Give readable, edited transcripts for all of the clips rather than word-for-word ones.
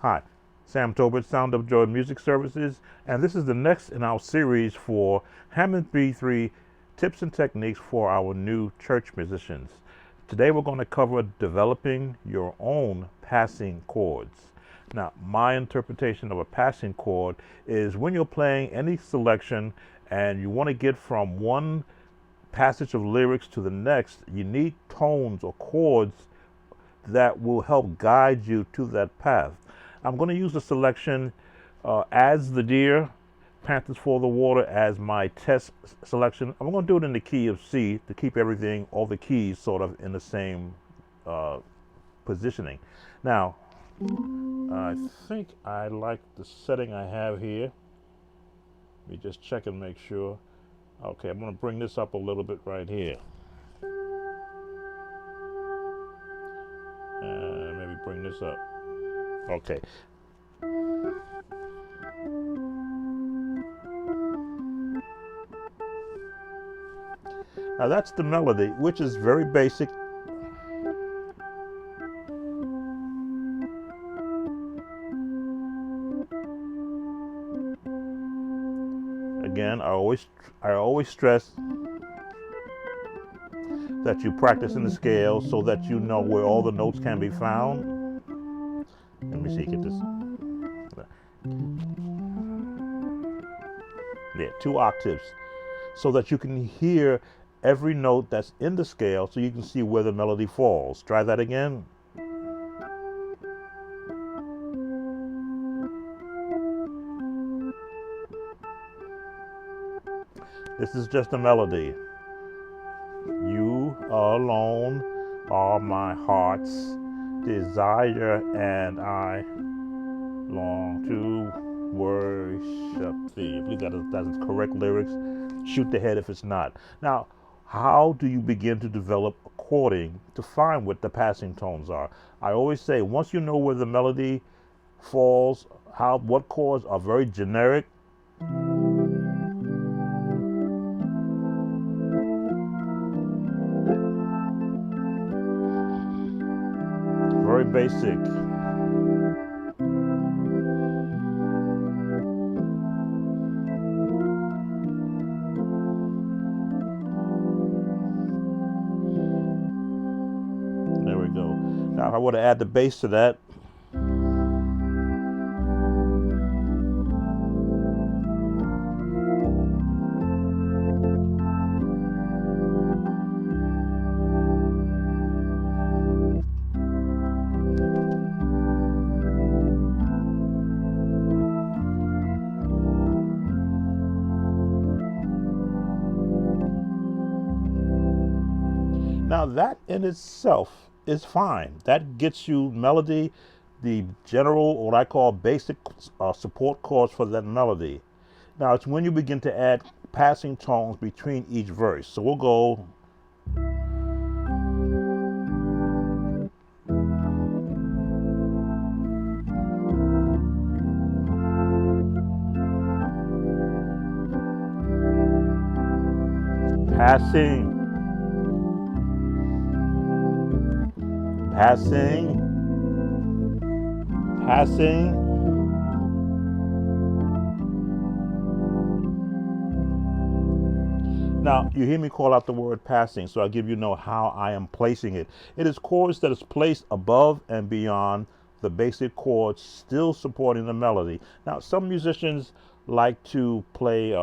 Hi, Sam Tobit, Sound of Joy Music Services, and this is the next in our series for Hammond B3 tips and techniques for our new church musicians. Today we're going to cover developing your own passing chords. Now, my interpretation of a passing chord is when you're playing any selection and you want to get from one passage of lyrics to the next, you need tones or chords that will help guide you to that path. I'm going to use the selection As the Deer, Panthers for the Water as my test selection. I'm going to do it in the key of C to keep everything, all the keys sort of in the same uh, positioning. Now, I think I like the setting I have here. Let me just check and make sure. Okay, I'm going to bring this up a little bit right here. And maybe bring this up. Okay. Now that's the melody, which is very basic. Again, I always stress that you practice in the scale so that you know where all the notes can be found. Let me see, get this. Yeah, 2 octaves, so that you can hear every note that's in the scale so you can see where the melody falls. Try that again. This is just a melody. You alone are my heart's desire, and I long to worship thee. I believe that's correct lyrics. Shoot the head if it's not. Now, how do you begin to develop chording to find what the passing tones are? I always say once you know where the melody falls, what chords are very generic, very basic. There we go. Now, if I were to add the bass to that, now that in itself is fine. That gets you melody, the general, what I call basic support chords for that melody. Now it's when you begin to add passing tones between each verse. So we'll go. Passing, passing, passing. Now, you hear me call out the word passing, so I'll give you know how I am placing it. It is chords that is placed above and beyond the basic chords, still supporting the melody. Now, some musicians like to play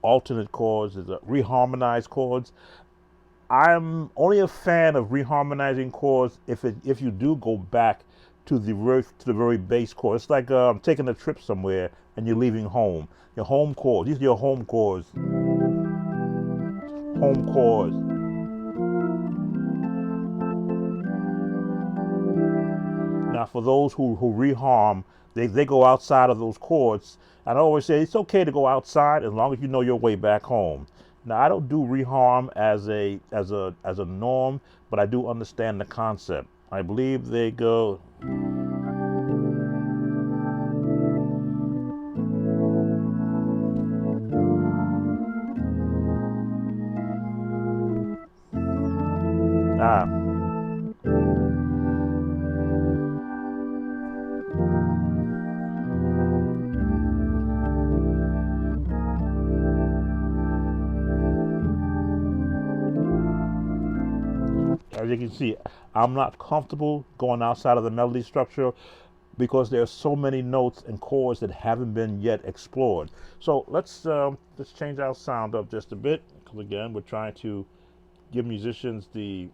alternate chords, reharmonized chords. I'm only a fan of reharmonizing chords if you do go back to the very base chord. It's like taking a trip somewhere and you're leaving home. Your home chords. These are your home chords. Home chords. Now, for those who reharm, they go outside of those chords. And I always say it's okay to go outside as long as you know your way back home. Now, I don't do reharm as a norm, but I do understand the concept. I believe they go. Ah, as you can see, I'm not comfortable going outside of the melody structure because there are so many notes and chords that haven't been yet explored. So let's change our sound up just a bit, because again, we're trying to give musicians the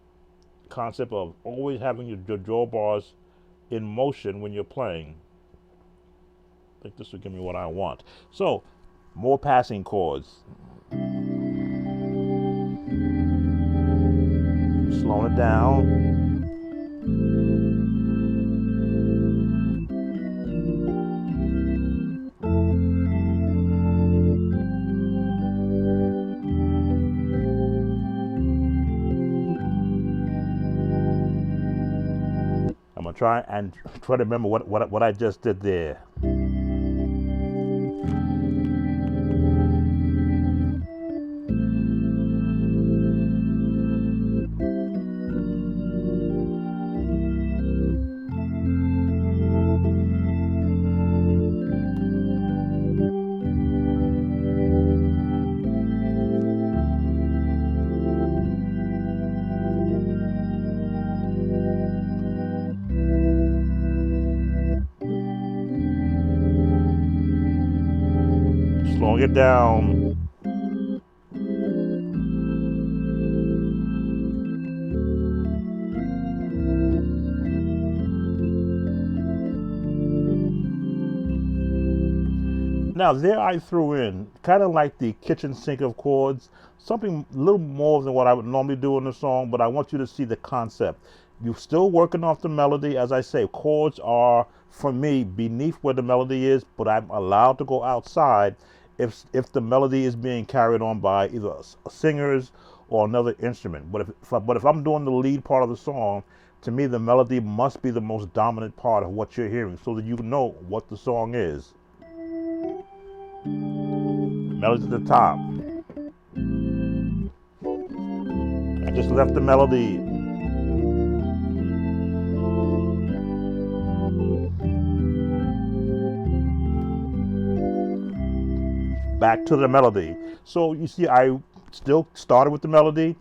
concept of always having your drawbars in motion when you're playing. I think this will give me what I want. So, more passing chords. Slowing it down. I'm gonna try to remember what I just did there. Slowing it down. Now there I threw in, kind of like the kitchen sink of chords, something a little more than what I would normally do in a song, but I want you to see the concept. You're still working off the melody. As I say, chords are, for me, beneath where the melody is, but I'm allowed to go outside if the melody is being carried on by either singers or another instrument. But if I'm doing the lead part of the song, to me the melody must be the most dominant part of what you're hearing, so that you know what the song is. Melody at the top. I just left the melody. Back to the melody. So you see, I still started with the melody,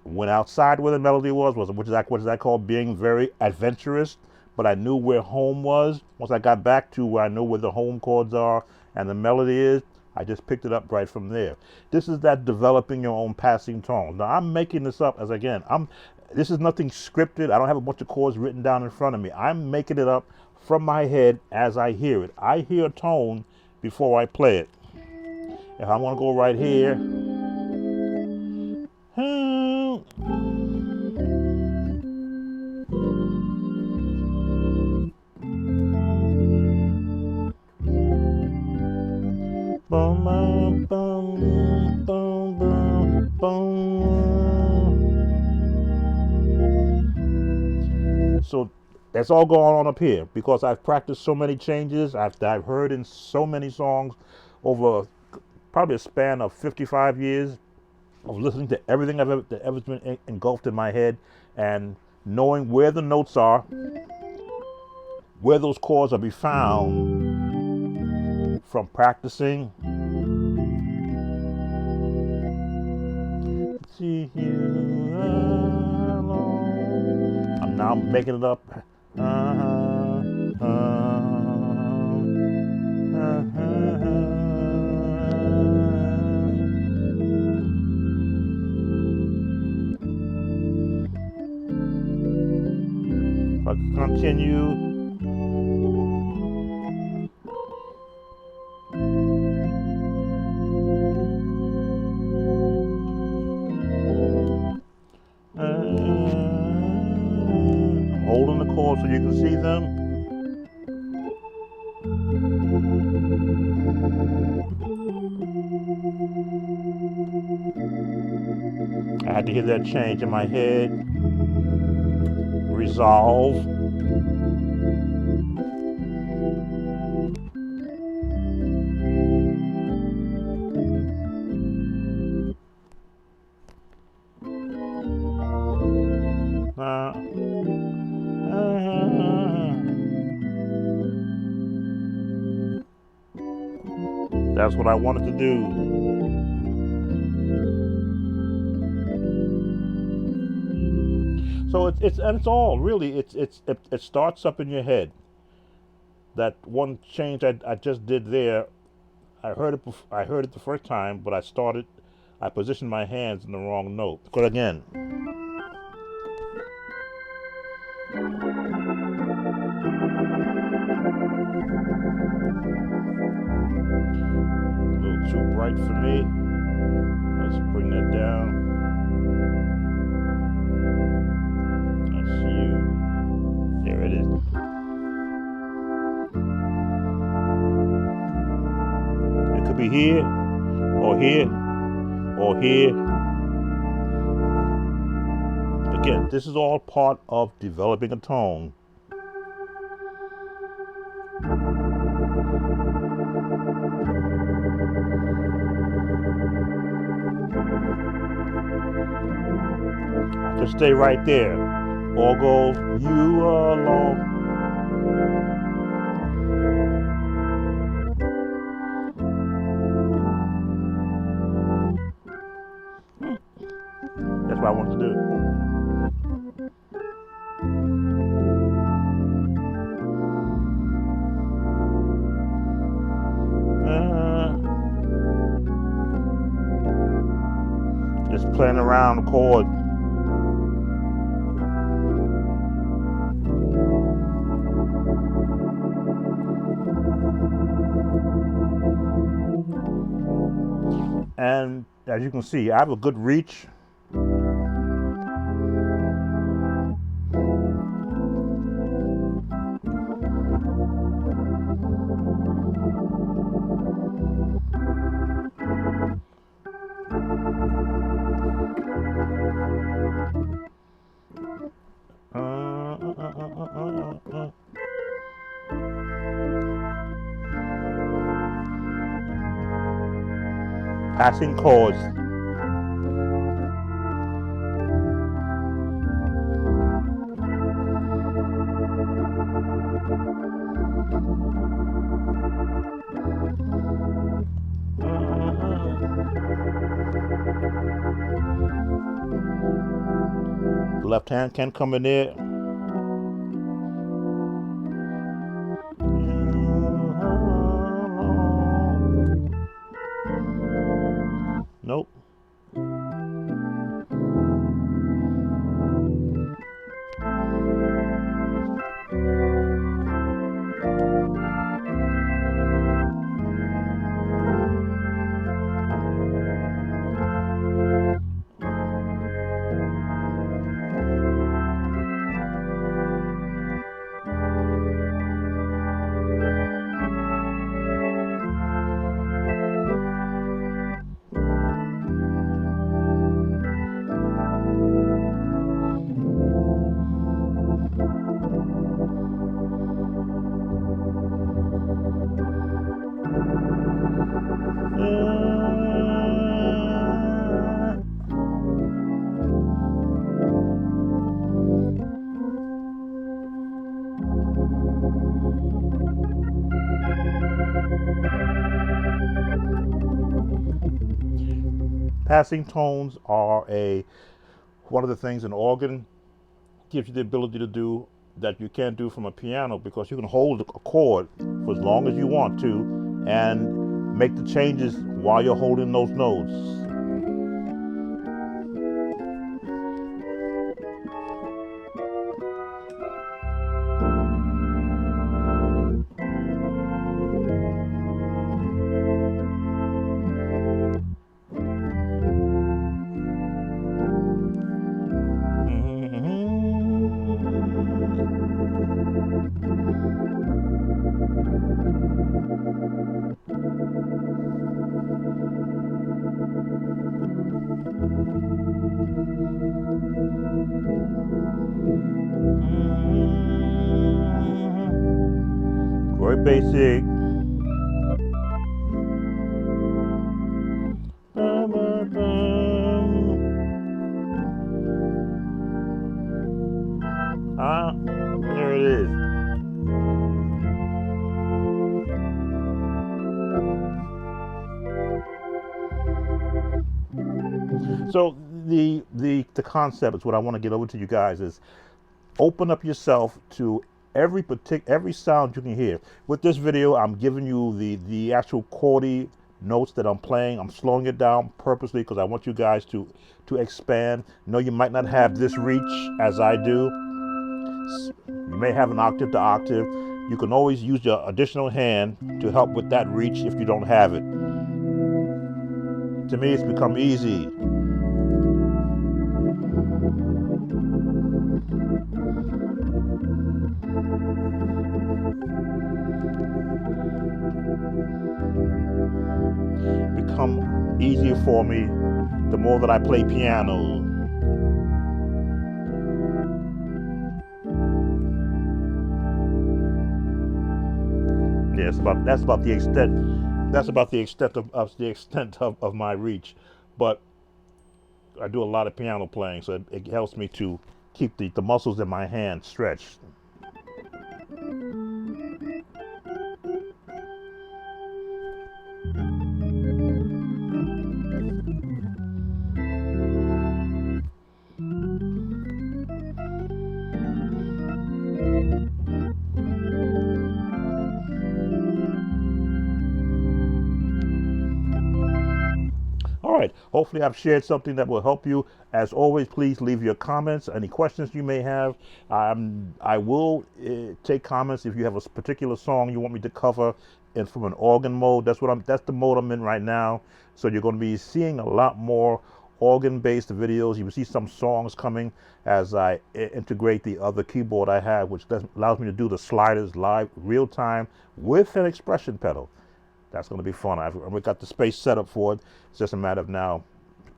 went outside where the melody was which is that called being very adventurous. But I knew where home was. Once I got back to where I know where the home chords are and the melody is, I just picked it up right from there. This is that developing your own passing tone. Now I'm making this up this is nothing scripted. I don't have a bunch of chords written down in front of me. I'm making it up from my head as I hear it. I hear a tone before I play it. If I want to go right here, boom, boom, boom, boom, boom. So that's all going on up here because I've practiced so many changes. I've heard in so many songs over probably a span of 55 years of listening to everything that ever been engulfed in my head, and knowing where the notes are, where those chords are be found from practicing. See you alone. I'm now making it up. If I continue. Holding the chords so you can see them. I had to hear that change in my head. Resolve. That's what I wanted to do. So it's all really it starts up in your head. That one change I just did there, I heard it the first time, but I positioned my hands in the wrong note. But again, a little too bright for me. Let's bring that down. That's you. There it is. It could be here, or here, or here. Again, this is all part of developing a tone. Just stay right there. Or go, you alone. That's what I wanted to do. Just playing around the chord. And as you can see, I have a good reach. Passing chords. The left hand can come in there. Nope. Passing tones are one of the things an organ gives you the ability to do that you can't do from a piano, because you can hold a chord for as long as you want to and make the changes while you're holding those notes. Very basic. There it is. So the concept is what I want to get over to you guys is open up yourself to every sound you can hear. With this video, I'm giving you the actual chordy notes that I'm playing. I'm slowing it down purposely because I want you guys to expand. No, you might not have this reach as I do. You may have an octave to octave. You can always use your additional hand to help with that reach if you don't have it. To me, it's become easy. Become easier for me the more that I play piano. Yeah, that's about the extent. That's about the extent of my reach. But I do a lot of piano playing, so it helps me to keep the muscles in my hand stretched. All right, hopefully I've shared something that will help you. As always, please leave your comments, any questions you may have. I will take comments if you have a particular song you want me to cover and from an organ mode. That's the mode I'm in right now. So you're going to be seeing a lot more organ-based videos. You will see some songs coming as I integrate the other keyboard I have, which allows me to do the sliders live, real time, with an expression pedal. That's going to be fun. I've got the space set up for it. It's just a matter of now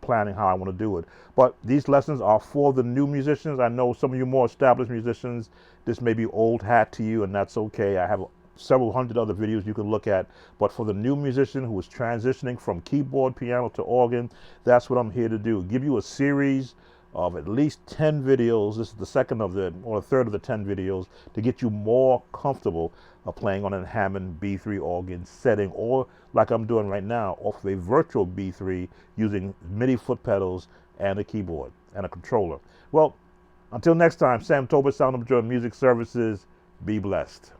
planning how I want to do it. But these lessons are for the new musicians. I know some of you more established musicians, this may be old hat to you, and that's okay. I have several hundred other videos you can look at. But for the new musician who is transitioning from keyboard, piano to organ, that's what I'm here to do. Give you a series of at least 10 videos. This is the second of or the third of the 10 videos to get you more comfortable playing on a Hammond B3 organ setting, or like I'm doing right now, off of a virtual B3 using MIDI foot pedals and a keyboard and a controller. Well, until next time, Sam Tolbert, Sound of Joy Music Services. Be blessed.